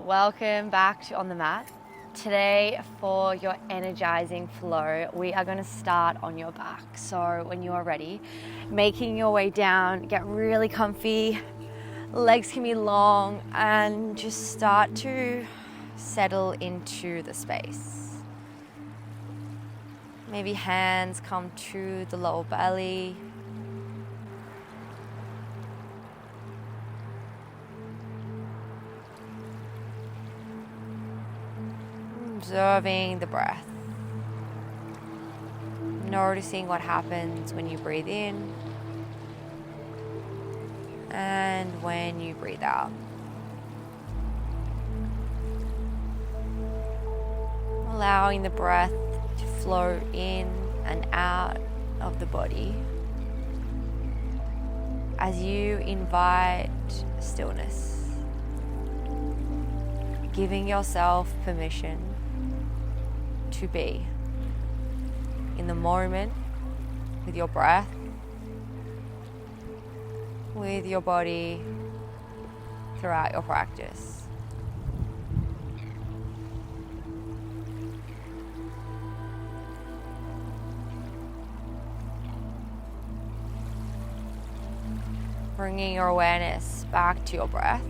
Welcome back to On the Mat. Today for your energizing flow, we are going to start on your back. So when you are ready, making your way down, get really comfy, legs can be long, and just start to settle into the space. Maybe hands come to the lower belly. Observing the breath. Noticing what happens when you breathe in and when you breathe out. Allowing the breath to flow in and out of the body as you invite stillness. Giving yourself permission to be in the moment with your breath, with your body throughout your practice. Bringing your awareness back to your breath.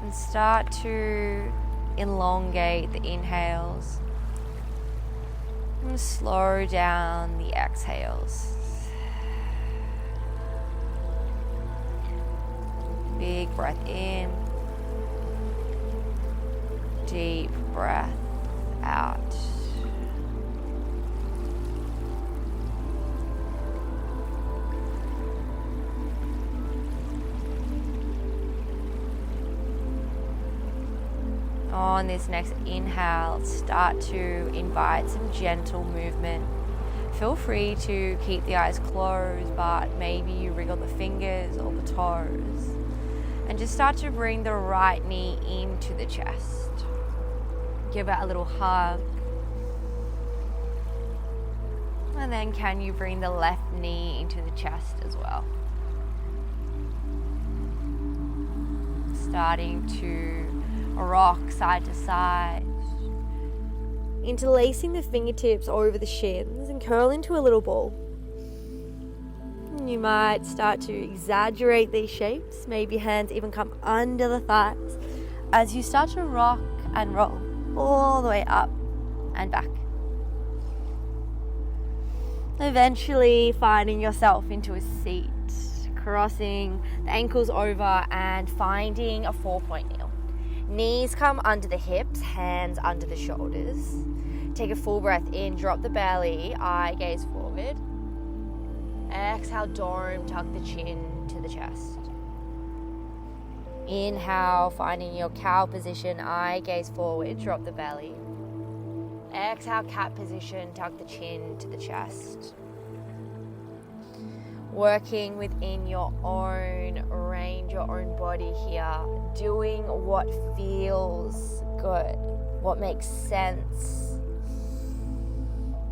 And start to elongate the inhales and slow down the exhales. Big breath in, deep breath out. On this next inhale, start to invite some gentle movement. Feel free to keep the eyes closed, but maybe you wriggle the fingers or the toes. And just start to bring the right knee into the chest. Give it a little hug. And then can you bring the left knee into the chest as well? Starting to rock side to side, interlacing the fingertips over the shins and curl into a little ball. You might start to exaggerate these shapes, maybe hands even come under the thighs as you start to rock and roll all the way up and back. Eventually finding yourself into a seat, crossing the ankles over and finding a 4-point kneel. Knees come under the hips, hands under the shoulders. Take a full breath in, drop the belly, eye gaze forward. Exhale, dome, tuck the chin to the chest. Inhale, finding your cow position, eye gaze forward, drop the belly. Exhale, cat position, tuck the chin to the chest. Working within your own range, your own body here, doing what feels good, what makes sense,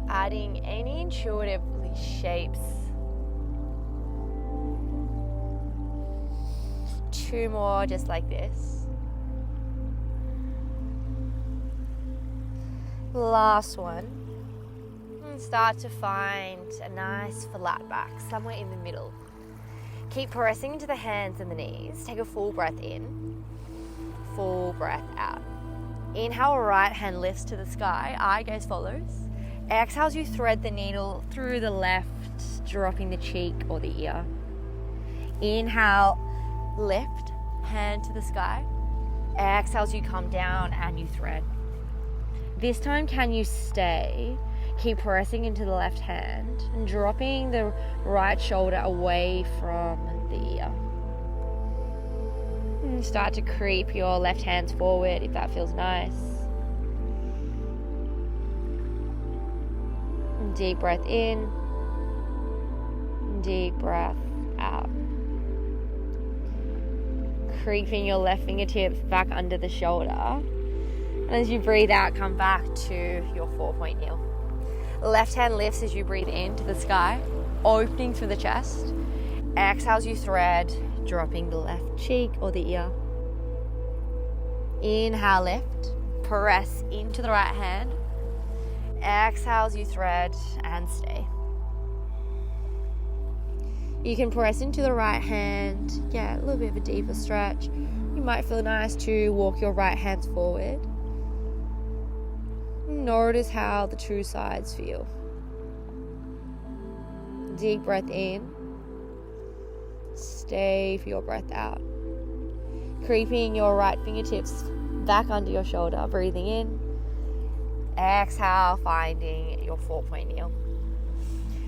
adding any intuitively shapes. 2 more just like this. Last one. Start to find a nice flat back, somewhere in the middle. Keep pressing into the hands and the knees. Take a full breath in, full breath out. Inhale, right hand lifts to the sky, eye gaze follows. Exhale as you thread the needle through the left, dropping the cheek or the ear. Inhale, lift, hand to the sky. Exhale as you come down and you thread. This time, can you stay? Keep pressing into the left hand and dropping the right shoulder away from the ear. And start to creep your left hands forward if that feels nice. Deep breath in, deep breath out. Creeping your left fingertips back under the shoulder. And as you breathe out, come back to your 4-point kneel. Left hand lifts as you breathe in to the sky, opening through the chest. Exhale as you thread, dropping the left cheek or the ear. Inhale, lift. Press into the right hand. Exhale as you thread and stay. You can press into the right hand, get a little bit of a deeper stretch. You might feel nice to walk your right hands forward. Notice how the two sides feel. Deep breath in. Stay for your breath out. Creeping your right fingertips back under your shoulder, breathing in. Exhale, finding your 4-point kneel.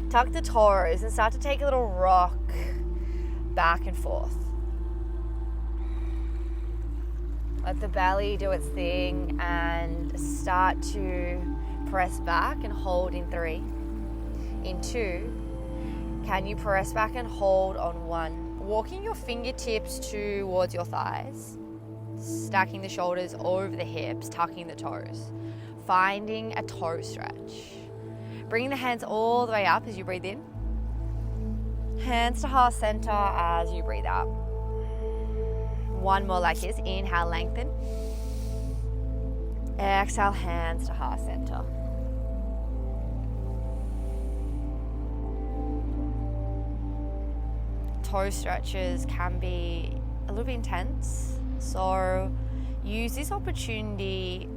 Tuck the toes and start to take a little rock back and forth. Let the belly do its thing and start to press back and hold in 3. In 2, can you press back and hold on 1? Walking your fingertips towards your thighs, stacking the shoulders over the hips, tucking the toes, finding a toe stretch. Bringing the hands all the way up as you breathe in. Hands to heart center as you breathe out. 1 more like this. Inhale, lengthen. Exhale, hands to heart center. Toe stretches can be a little bit intense, so use this opportunity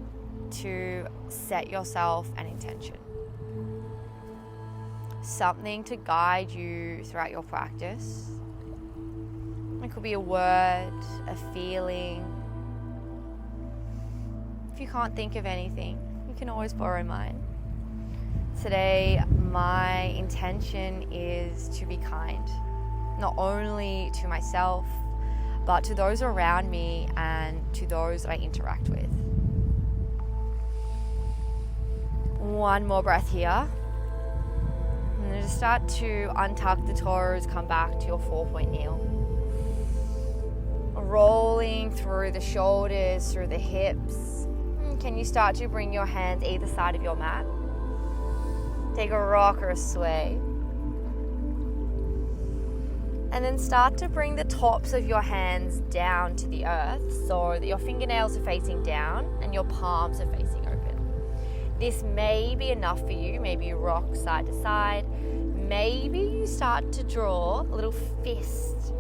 to set yourself an intention. Something to guide you throughout your practice. It could be a word, a feeling. If you can't think of anything, you can always borrow mine. Today, my intention is to be kind, not only to myself, but to those around me and to those that I interact with. 1 more breath here. And then just start to untuck the toes, come back to your 4-point kneel. Rolling through the shoulders, through the hips. Can you start to bring your hands either side of your mat? Take a rock or a sway. And then start to bring the tops of your hands down to the earth so that your fingernails are facing down and your palms are facing open. This may be enough for you. Maybe you rock side to side. Maybe you start to draw a little fist.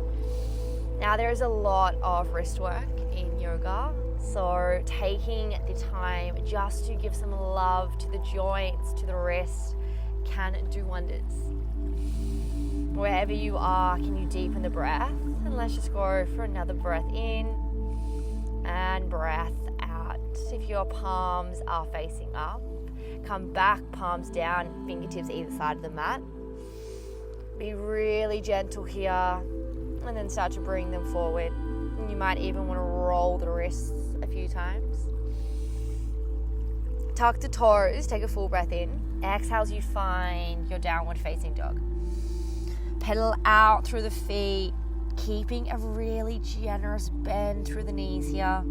Now, there is a lot of wrist work in yoga, so taking the time just to give some love to the joints, to the wrist, can do wonders. Wherever you are, can you deepen the breath? And let's just go for another breath in and breath out. If your palms are facing up, come back, palms down, fingertips either side of the mat. Be really gentle here, and then start to bring them forward. And you might even want to roll the wrists a few times. Tuck the toes, take a full breath in. Exhale as you find your downward facing dog. Pedal out through the feet, keeping a really generous bend through the knees here.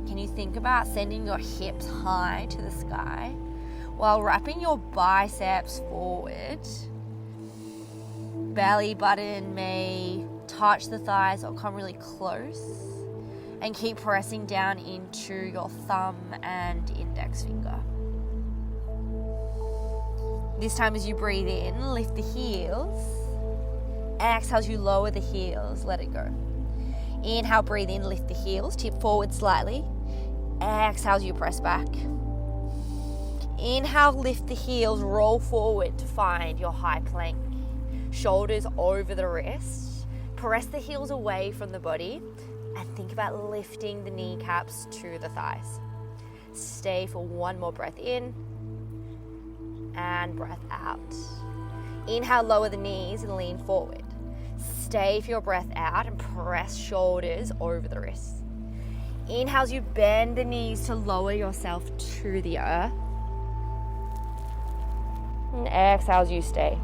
Can you think about sending your hips high to the sky while wrapping your biceps forward? Belly button may touch the thighs or come really close, and keep pressing down into your thumb and index finger. This time as you breathe in, lift the heels. Exhale as you lower the heels, let it go. Inhale, breathe in, lift the heels, tip forward slightly. Exhale as you press back. Inhale, lift the heels, roll forward to find your high plank. Shoulders over the wrist. Press the heels away from the body and think about lifting the kneecaps to the thighs. Stay for 1 more breath in and breath out. Inhale, lower the knees and lean forward. Stay for your breath out and press shoulders over the wrists. Inhale as you bend the knees to lower yourself to the earth. And exhale as you stay.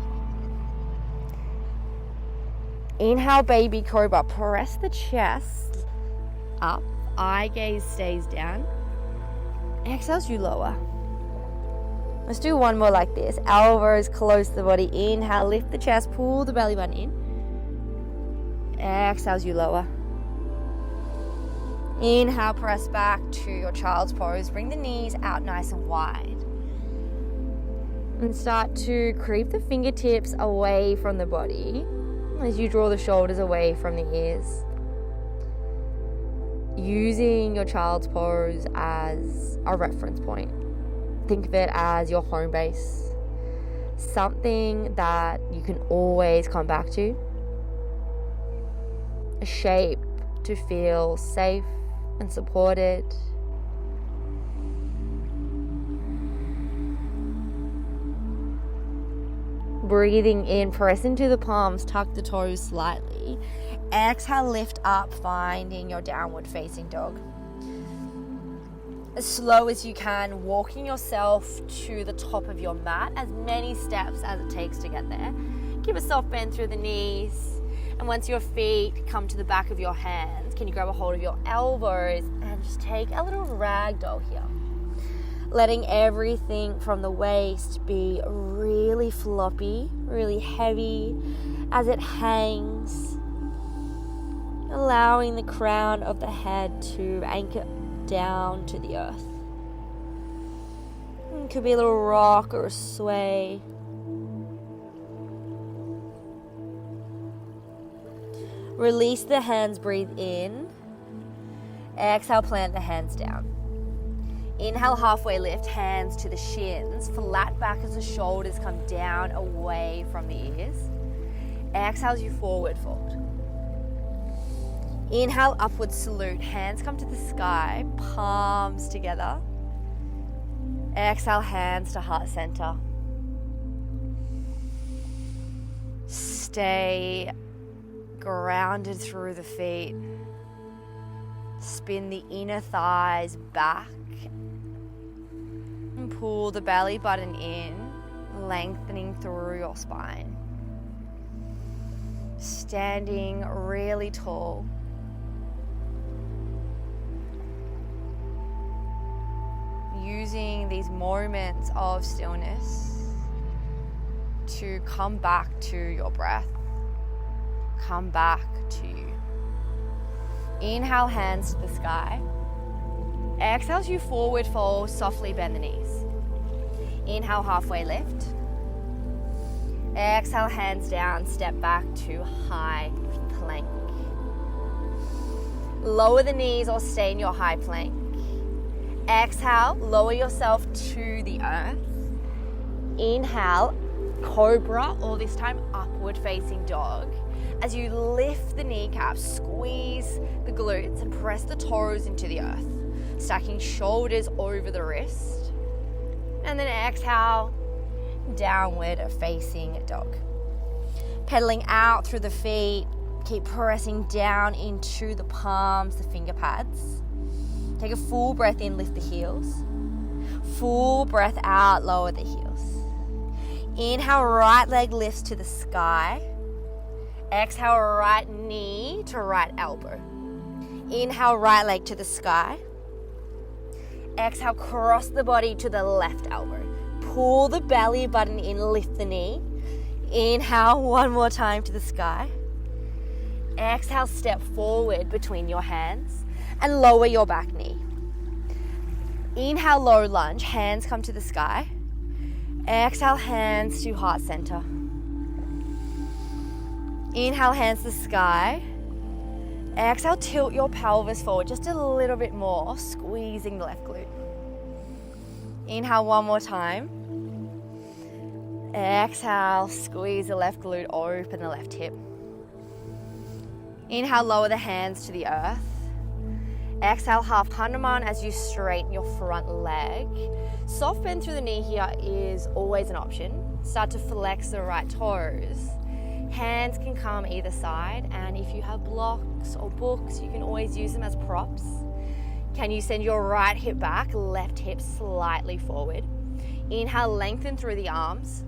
Inhale, baby cobra. Press the chest up. Eye gaze stays down. Exhale as you lower. Let's do one more like this. Elbows close to the body. Inhale, lift the chest, pull the belly button in. Exhale as you lower. Inhale, press back to your child's pose. Bring the knees out nice and wide. And start to creep the fingertips away from the body as you draw the shoulders away from the ears. Using your child's pose as a reference point. Think of it as your home base. Something that you can always come back to. A shape to feel safe and supported. Breathing in, press into the palms, tuck the toes slightly. Exhale, lift up, finding your downward facing dog. As slow as you can, walking yourself to the top of your mat, as many steps as it takes to get there. Give a soft bend through the knees, and once your feet come to the back of your hands, can you grab a hold of your elbows and just take a little ragdoll here. Letting everything from the waist be really floppy, really heavy as it hangs. Allowing the crown of the head to anchor down to the earth. It could be a little rock or a sway. Release the hands, breathe in. Exhale, plant the hands down. Inhale, halfway lift, hands to the shins. Flat back as the shoulders come down away from the ears. Exhale as you forward fold. Inhale, upward salute. Hands come to the sky, palms together. Exhale, hands to heart center. Stay grounded through the feet. Spin the inner thighs back. And pull the belly button in, lengthening through your spine. Standing really tall. Using these moments of stillness to come back to your breath. Come back to you. Inhale, hands to the sky. Exhale as you forward fold, softly bend the knees. Inhale, halfway lift. Exhale, hands down, step back to high plank. Lower the knees or stay in your high plank. Exhale, lower yourself to the earth. Inhale, cobra, or this time upward facing dog. As you lift the kneecaps, squeeze the glutes and press the toes into the earth. Stacking shoulders over the wrist. And then exhale, downward facing dog. Pedaling out through the feet. Keep pressing down into the palms, the finger pads. Take a full breath in, lift the heels. Full breath out, lower the heels. Inhale, right leg lifts to the sky. Exhale, right knee to right elbow. Inhale, right leg to the sky. Exhale, cross the body to the left elbow. Pull the belly button in, lift the knee. Inhale, one more time to the sky. Exhale, step forward between your hands and lower your back knee. Inhale, low lunge, hands come to the sky. Exhale, hands to heart center. Inhale, hands to the sky. Exhale, tilt your pelvis forward just a little bit more, squeezing the left glute. Inhale, one more time. Exhale, squeeze the left glute, open the left hip. Inhale, lower the hands to the earth. Exhale, half Hanuman as you straighten your front leg. Soft bend through the knee here is always an option. Start to flex the right toes. Hands can come either side, and if you have blocks or books, you can always use them as props. Can you send your right hip back, left hip slightly forward? Inhale, lengthen through the arms.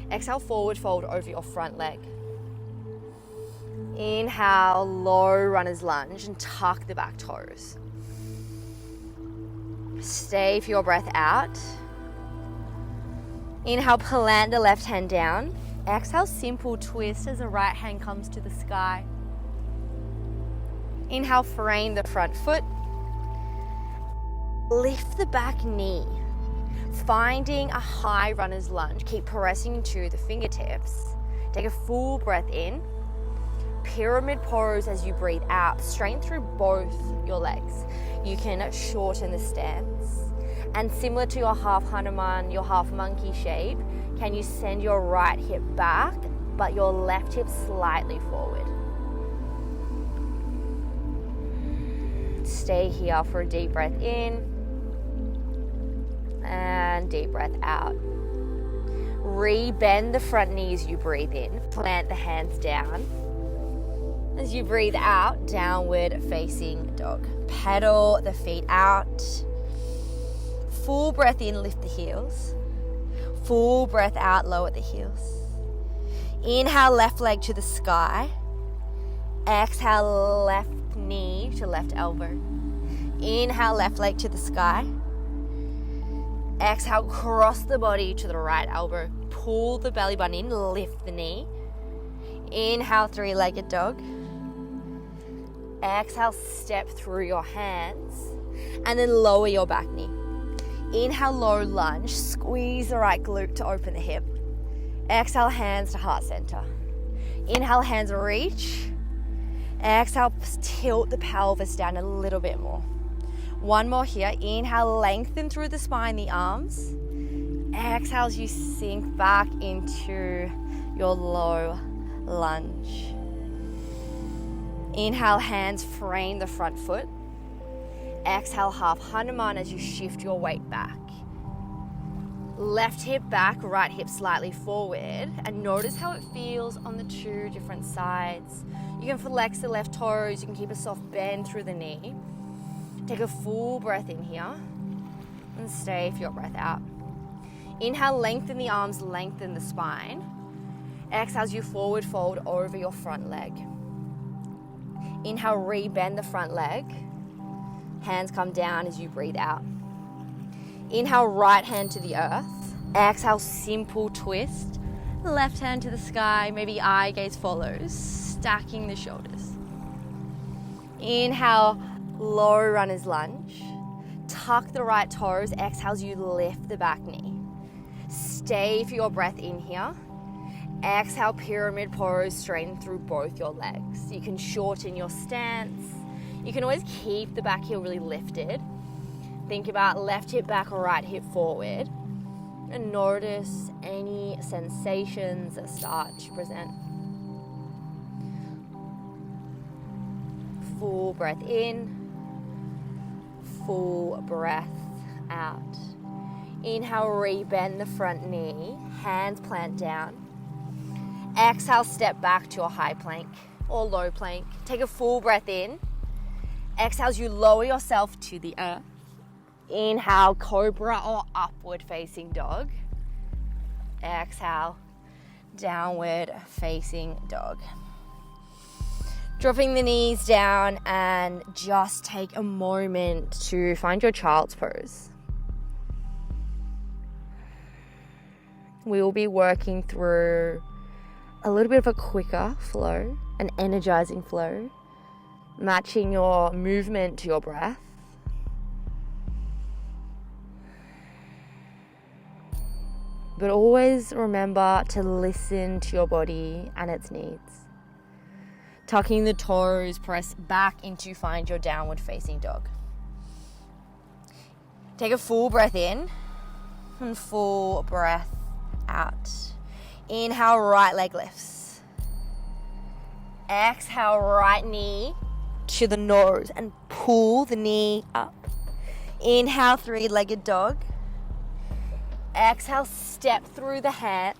Exhale, forward fold over your front leg. Inhale, low runner's lunge and tuck the back toes. Stay for your breath out. Inhale, plant the left hand down. Exhale, simple twist as the right hand comes to the sky. Inhale, frame the front foot. Lift the back knee, finding a high runner's lunge. Keep pressing into the fingertips. Take a full breath in. Pyramid pose as you breathe out. Straighten through both your legs. You can shorten the stance. And similar to your half Hanuman, your half monkey shape, can you send your right hip back, but your left hip slightly forward? Stay here for a deep breath in and deep breath out. Re-bend the front knee as you breathe in. Plant the hands down. As you breathe out, downward facing dog. Pedal the feet out. Full breath in, lift the heels. Full breath out, lower the heels. Inhale, left leg to the sky. Exhale, left knee to left elbow. Inhale, left leg to the sky. Exhale, cross the body to the right elbow. Pull the belly button in, lift the knee. Inhale, three-legged dog. Exhale, step through your hands. And then lower your back knee. Inhale, low lunge. Squeeze the right glute to open the hip. Exhale, hands to heart center. Inhale, hands reach. Exhale, tilt the pelvis down a little bit more. One more here. Inhale, lengthen through the spine, the arms. Exhale as you sink back into your low lunge. Inhale, hands frame the front foot. Exhale, half Hanuman as you shift your weight back. Left hip back, right hip slightly forward, and notice how it feels on the two different sides. You can flex the left toes, you can keep a soft bend through the knee. Take a full breath in here and stay for your breath out. Inhale, lengthen the arms, lengthen the spine. Exhale as you forward fold over your front leg. Inhale, re-bend the front leg. Hands come down as you breathe out. Inhale, right hand to the earth. Exhale, simple twist. Left hand to the sky, maybe eye gaze follows, stacking the shoulders. Inhale, low runner's lunge. Tuck the right toes. Exhale as you lift the back knee. Stay for your breath in here. Exhale, pyramid pose, straighten through both your legs. You can shorten your stance. You can always keep the back heel really lifted. Think about left hip back or right hip forward. And notice any sensations that start to present. Full breath in. Full breath out. Inhale, re-bend the front knee. Hands plant down. Exhale, step back to a high plank or low plank. Take a full breath in. Exhale as you lower yourself to the earth. Inhale, cobra or upward facing dog. Exhale, downward facing dog. Dropping the knees down and just take a moment to find your child's pose. We will be working through a little bit of a quicker flow, an energizing flow, matching your movement to your breath. But always remember to listen to your body and its needs. Tucking the toes, press back into find your downward facing dog. Take a full breath in and full breath out. Inhale, right leg lifts. Exhale, right knee to the nose and pull the knee up. Inhale, three-legged dog. Exhale, step through the hands.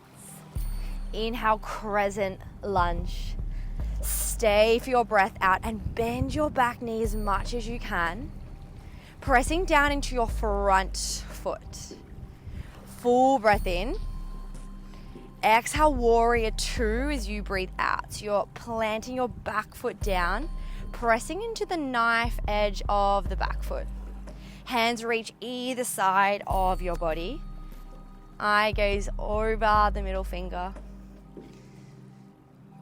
Inhale, crescent lunge. Stay for your breath out and bend your back knee as much as you can. Pressing down into your front foot. Full breath in. Exhale, warrior two as you breathe out. So you're planting your back foot down, pressing into the knife edge of the back foot. Hands reach either side of your body. Eye gaze over the middle finger.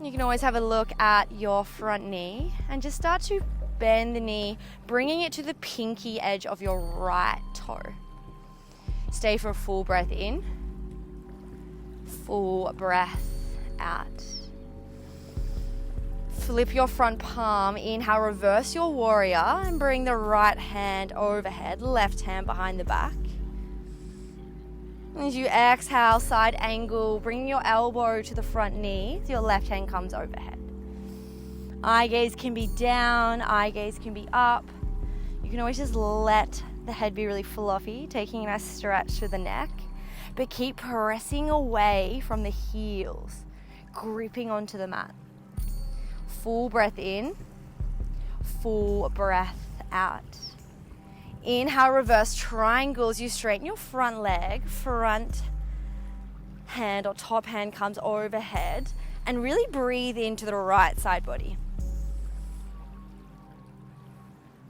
You can always have a look at your front knee and just start to bend the knee, bringing it to the pinky edge of your right toe. Stay for a full breath in, full breath out. Flip your front palm, inhale, reverse your warrior and bring the right hand overhead, left hand behind the back. As you exhale, side angle, bring your elbow to the front knee, your left hand comes overhead. Eye gaze can be down, eye gaze can be up. You can always just let the head be really fluffy, taking a nice stretch through the neck, but keep pressing away from the heels, gripping onto the mat. Full breath in, full breath out. Inhale, reverse triangles. You straighten your front leg, front hand or top hand comes overhead, and really breathe into the right side body.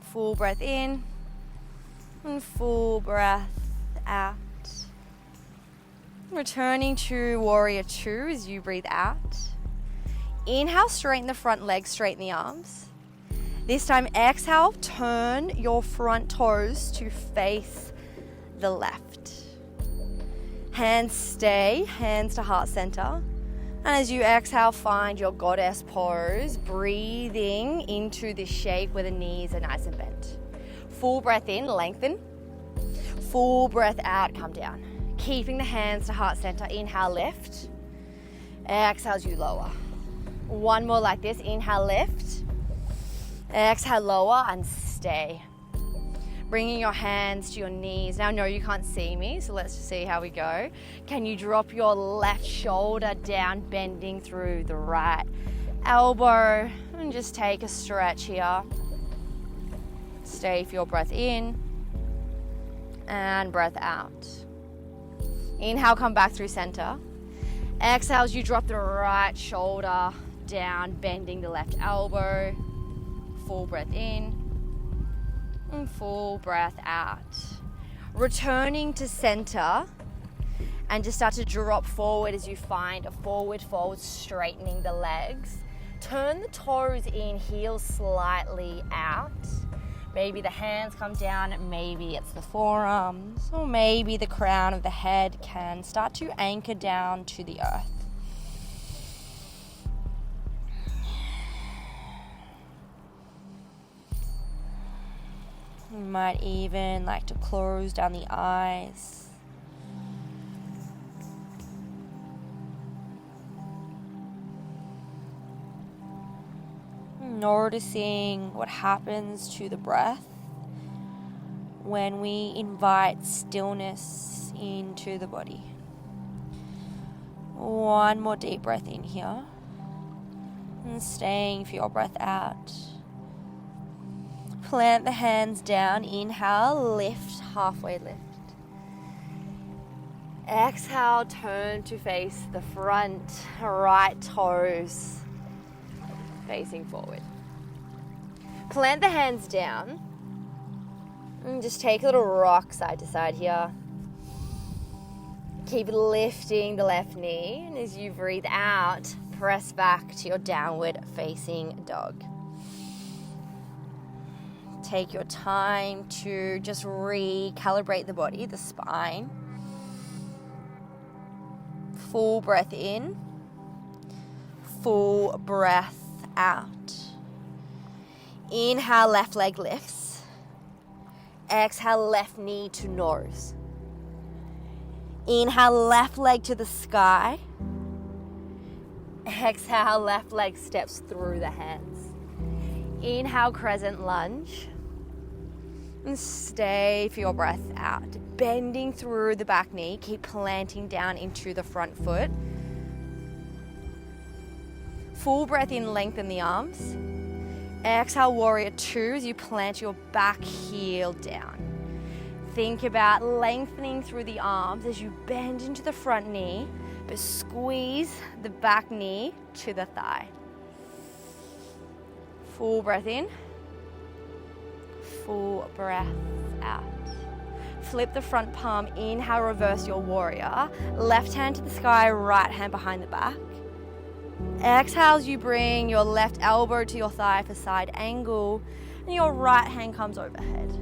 Full breath in and full breath out. Returning to warrior two as you breathe out. Inhale, straighten the front leg, straighten the arms. This time, exhale, turn your front toes to face the left. Hands stay, hands to heart center. And as you exhale, find your goddess pose, breathing into the shape where the knees are nice and bent. Full breath in, lengthen. Full breath out, come down. Keeping the hands to heart center, inhale, lift. Exhale as you lower. One more like this, inhale, lift. Exhale, lower and stay. Bringing your hands to your knees. Now, no, you can't see me, so let's just see how we go. Can you drop your left shoulder down, bending through the right elbow, and just take a stretch here. Stay for your breath in and breath out. Inhale, come back through center. Exhale as you drop the right shoulder down, bending the left elbow. Full breath in and full breath out. Returning to center and just start to drop forward as you find a forward fold, straightening the legs. Turn the toes in, heels slightly out. Maybe the hands come down, maybe it's the forearms, or maybe the crown of the head can start to anchor down to the earth. You might even like to close down the eyes. Noticing what happens to the breath when we invite stillness into the body. One more deep breath in here and staying for your breath out. Plant the hands down, inhale, lift, halfway lift. Exhale, turn to face the front, right toes facing forward. Plant the hands down and just take a little rock side to side here. Keep lifting the left knee, and as you breathe out, press back to your downward facing dog. Take your time to just recalibrate the body, the spine. Full breath in, full breath out. Inhale, left leg lifts. Exhale, left knee to nose. Inhale, left leg to the sky. Exhale, left leg steps through the hands. Inhale, crescent lunge. And stay for your breath out. Bending through the back knee. Keep planting down into the front foot. Full breath in, lengthen the arms. Exhale, warrior two as you plant your back heel down. Think about lengthening through the arms as you bend into the front knee, but squeeze the back knee to the thigh. Full breath in. Full breath out. flip the front palm, inhale, reverse your warrior. Left hand to the sky, right hand behind the back. Exhale as you bring your left elbow to your thigh for side angle, and your right hand comes overhead.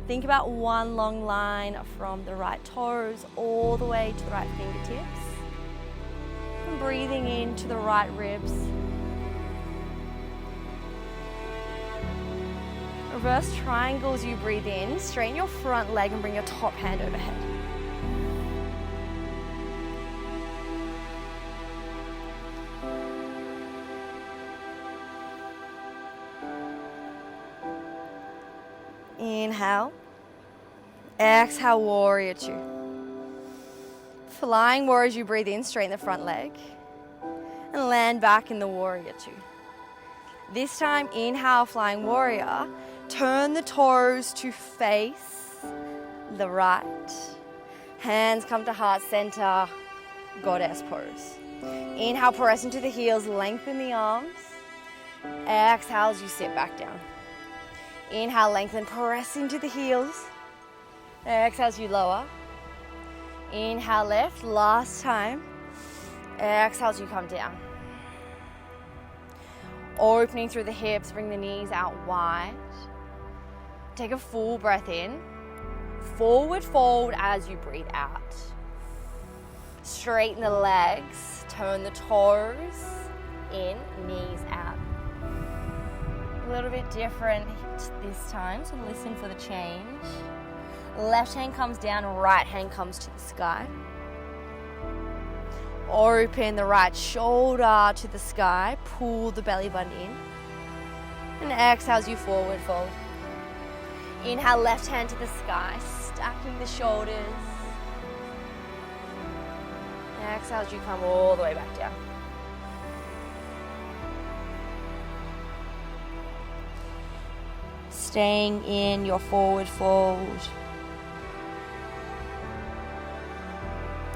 Think about one long line from the right toes all the way to the right fingertips. And breathing into the right ribs. Reverse triangle as you breathe in. Straighten your front leg and bring your top hand overhead. Inhale. Exhale, warrior two. Flying warrior as you breathe in, straighten the front leg. And land back in the warrior two. This time, inhale, flying warrior. Turn the toes to face the right. Hands come to heart center, goddess pose. Inhale, press into the heels, lengthen the arms. Exhale as you sit back down. Inhale, lengthen, press into the heels. Exhale as you lower. Inhale, lift, last time. Exhale as you come down. Opening through the hips, bring the knees out wide. Take a full breath in. Forward fold as you breathe out. Straighten the legs, turn the toes in, knees out. A little bit different this time, so listen for the change. Left hand comes down, right hand comes to the sky. Open the right shoulder to the sky, pull the belly button in. And exhale as you forward fold. Inhale, left hand to the sky, stacking the shoulders. Exhale as you come all the way back down. Staying in your forward fold.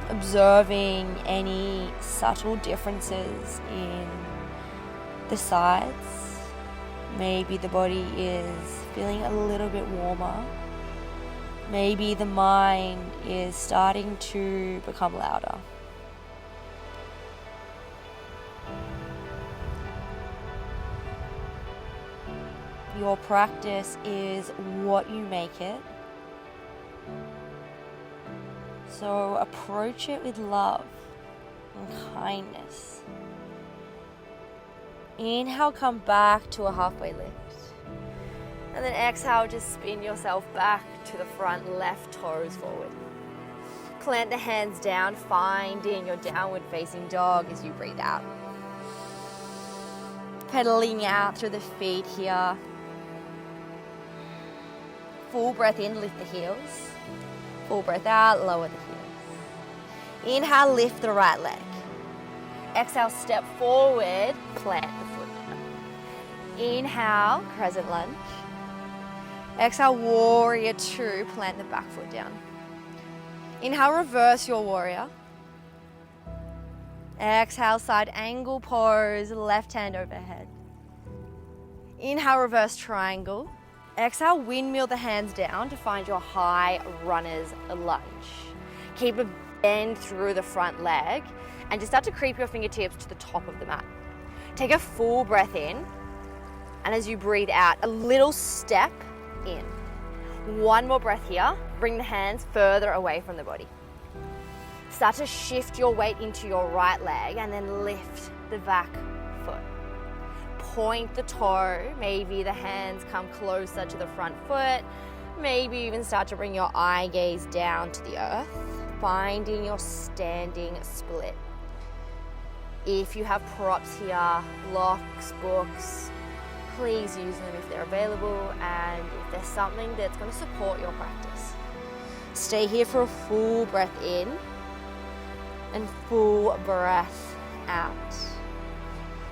Observing any subtle differences in the sides. Maybe the body is feeling a little bit warmer. Maybe the mind is starting to become louder. Your practice is what you make it. So approach it with love and kindness. Inhale, come back to a halfway lift. And then exhale, just spin yourself back to the front, left toes forward. Plant the hands down, finding your downward facing dog as you breathe out. Pedaling out through the feet here. Full breath in, lift the heels. Full breath out, lower the heels. Inhale, lift the right leg. Exhale, step forward, plant the foot down. Inhale, crescent lunge. Exhale, warrior two, plant the back foot down. Inhale, reverse your warrior. Exhale, side angle pose, left hand overhead. Inhale, reverse triangle. Exhale, windmill the hands down to find your high runner's lunge. Keep a bend through the front leg and just start to creep your fingertips to the top of the mat. Take a full breath in, and as you breathe out, a little step in. One more breath here. Bring the hands further away from the body. Start to shift your weight into your right leg and then lift the back foot. Point the toe, maybe the hands come closer to the front foot, maybe even start to bring your eye gaze down to the earth, finding your standing split. If you have props here, blocks, books, please use them if they're available and if there's something that's going to support your practice. Stay here for a full breath in and full breath out.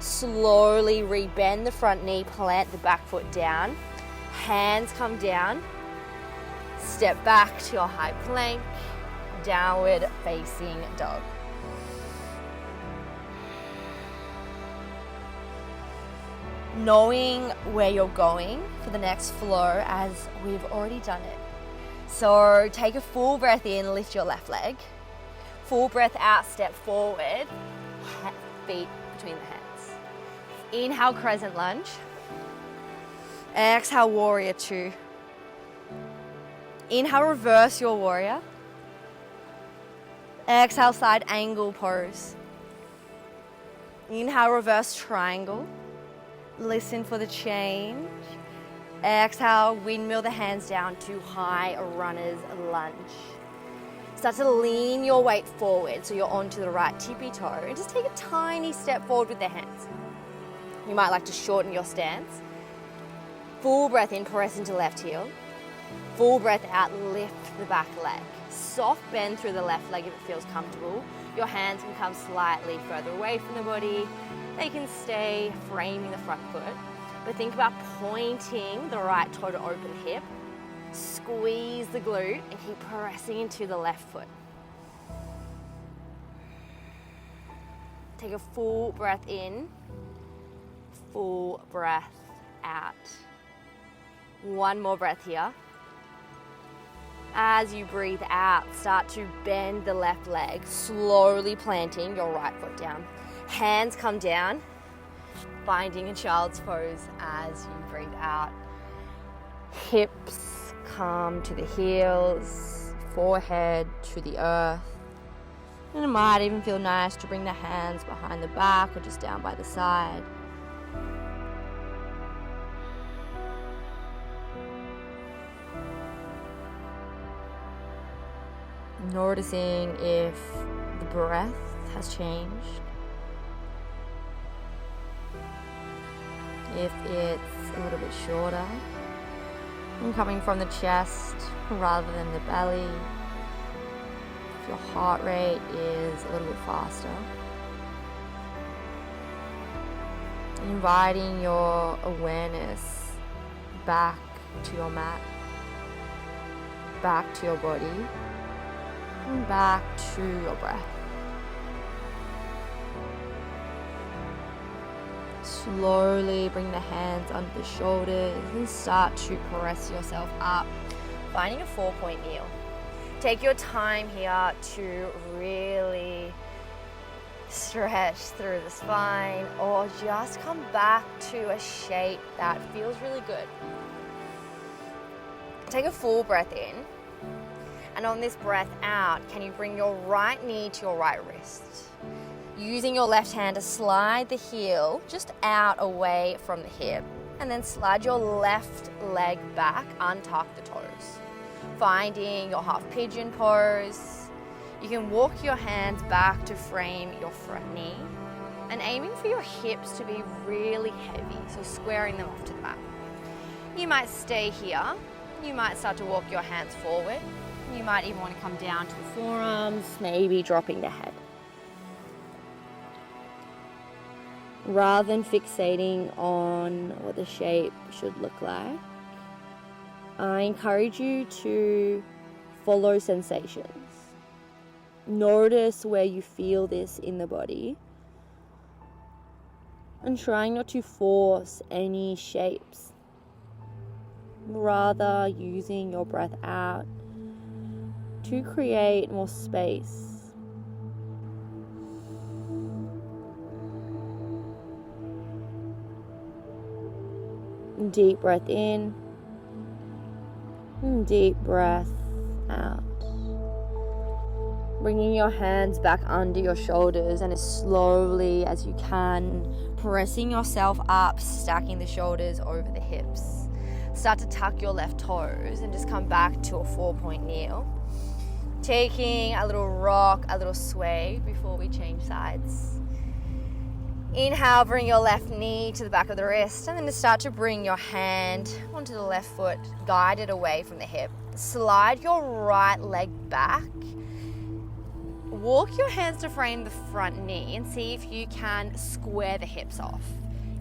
Slowly rebend the front knee, plant the back foot down. Hands come down. Step back to your high plank, downward facing dog. Knowing where you're going for the next flow as we've already done it. So take a full breath in, lift your left leg. Full breath out, step forward, feet between the hands. Inhale, crescent lunge. Exhale, warrior two. Inhale, reverse your warrior. Exhale, side angle pose. Inhale, reverse triangle. Listen for the change. Exhale, windmill the hands down to high runner's lunge. Start to lean your weight forward so you're onto the right tippy toe and just take a tiny step forward with the hands. You might like to shorten your stance. Full breath in, press into left heel. Full breath out, lift the back leg. Soft bend through the left leg if it feels comfortable. Your hands can come slightly further away from the body. They can stay framing the front foot. But think about pointing the right toe to open hip. Squeeze the glute and keep pressing into the left foot. Take a full breath in, full breath out. One more breath here. As you breathe out, start to bend the left leg, slowly planting your right foot down. Hands come down, finding a child's pose as you breathe out. Hips come to the heels, forehead to the earth. And it might even feel nice to bring the hands behind the back or just down by the side. Noticing if the breath has changed, if it's a little bit shorter and coming from the chest rather than the belly, if your heart rate is a little bit faster. Inviting your awareness back to your mat, back to your body, and back to your breath. Slowly bring the hands under the shoulders and start to press yourself up, finding a 4-point kneel. Take your time here to really stretch through the spine or just come back to a shape that feels really good. Take a full breath in. And on this breath out, can you bring your right knee to your right wrist? Using your left hand to slide the heel just out away from the hip. And then slide your left leg back, untuck the toes. Finding your half pigeon pose. You can walk your hands back to frame your front knee. And aiming for your hips to be really heavy, so squaring them off to the mat. You might stay here. You might start to walk your hands forward. You might even want to come down to the forearms, maybe dropping the head. Rather than fixating on what the shape should look like, I encourage you to follow sensations. Notice where you feel this in the body and trying not to force any shapes. Rather using your breath out to create more space. Deep breath in, and deep breath out. Bringing your hands back under your shoulders and as slowly as you can, pressing yourself up, stacking the shoulders over the hips. Start to tuck your left toes and just come back to a 4-point kneel. Taking a little rock, a little sway before we change sides. Inhale, bring your left knee to the back of the wrist and then just start to bring your hand onto the left foot, guided away from the hip. Slide your right leg back. Walk your hands to frame the front knee and see if you can square the hips off.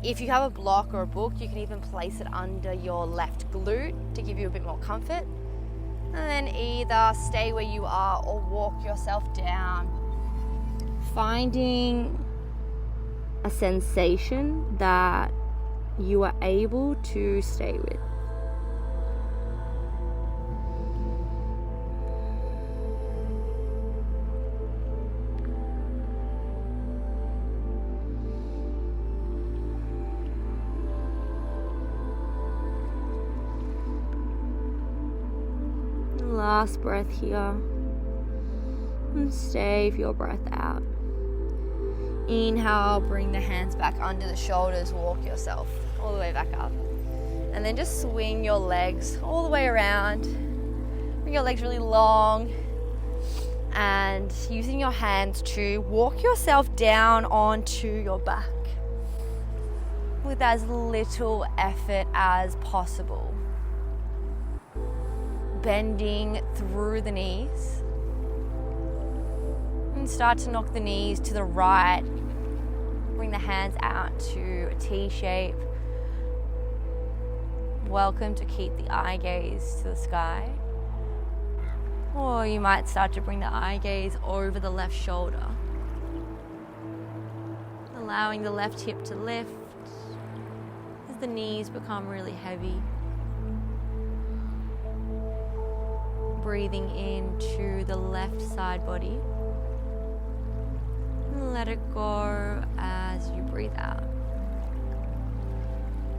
If you have a block or a book, you can even place it under your left glute to give you a bit more comfort. And then either stay where you are or walk yourself down. Finding a sensation that you are able to stay with. Last breath here. And stay for your breath out. Inhale, bring the hands back under the shoulders, walk yourself all the way back up. And then just swing your legs all the way around. Bring your legs really long. And using your hands to walk yourself down onto your back with as little effort as possible. Bending through the knees. And start to knock the knees to the right. Bring the hands out to a T shape. Welcome to keep the eye gaze to the sky. Or you might start to bring the eye gaze over the left shoulder. Allowing the left hip to lift as the knees become really heavy. Breathing into the left side body. Let it go as you breathe out.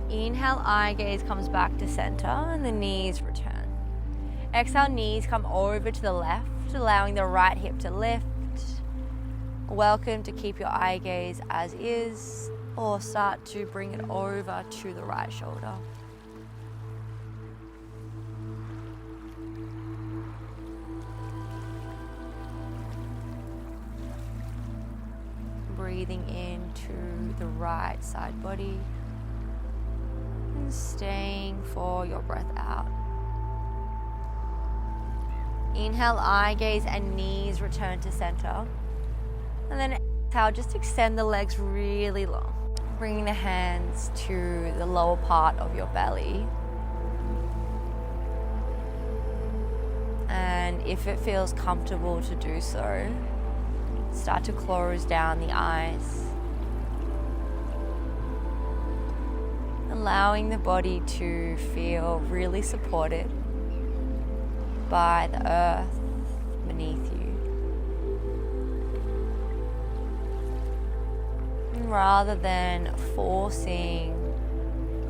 Inhale, eye gaze comes back to center and the knees return. Exhale, knees come over to the left, allowing the right hip to lift. Welcome to keep your eye gaze as is, or start to bring it over to the right shoulder. Breathing into the right side body and staying for your breath out. Inhale, eye gaze and knees return to center. And then exhale, just extend the legs really long. Bringing the hands to the lower part of your belly. And if it feels comfortable to do so, start to close down the eyes. Allowing the body to feel really supported by the earth beneath you. And rather than forcing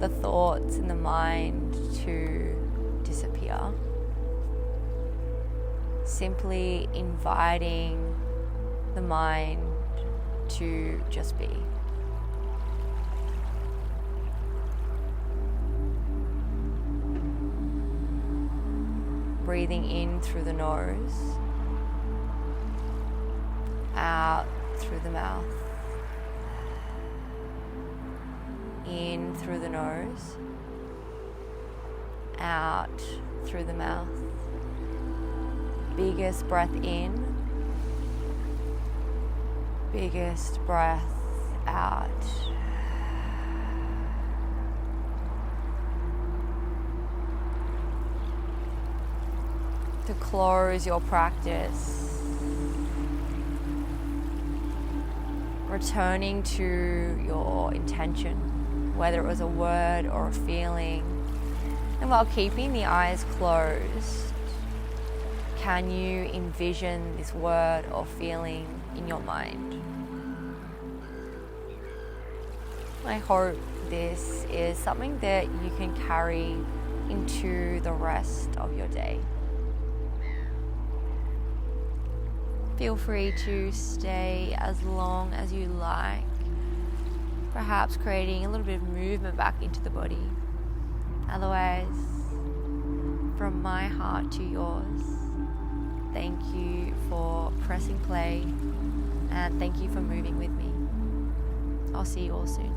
the thoughts in the mind to disappear, simply inviting the mind to just be. Breathing in through the nose, out through the mouth. In through the nose, out through the mouth. Biggest breath in, biggest breath out. To close your practice, returning to your intention, whether it was a word or a feeling, and while keeping the eyes closed, can you envision this word or feeling in your mind? I hope this is something that you can carry into the rest of your day. Feel free to stay as long as you like, perhaps creating a little bit of movement back into the body. Otherwise, from my heart to yours, thank you for pressing play and thank you for moving with me. I'll see you all soon.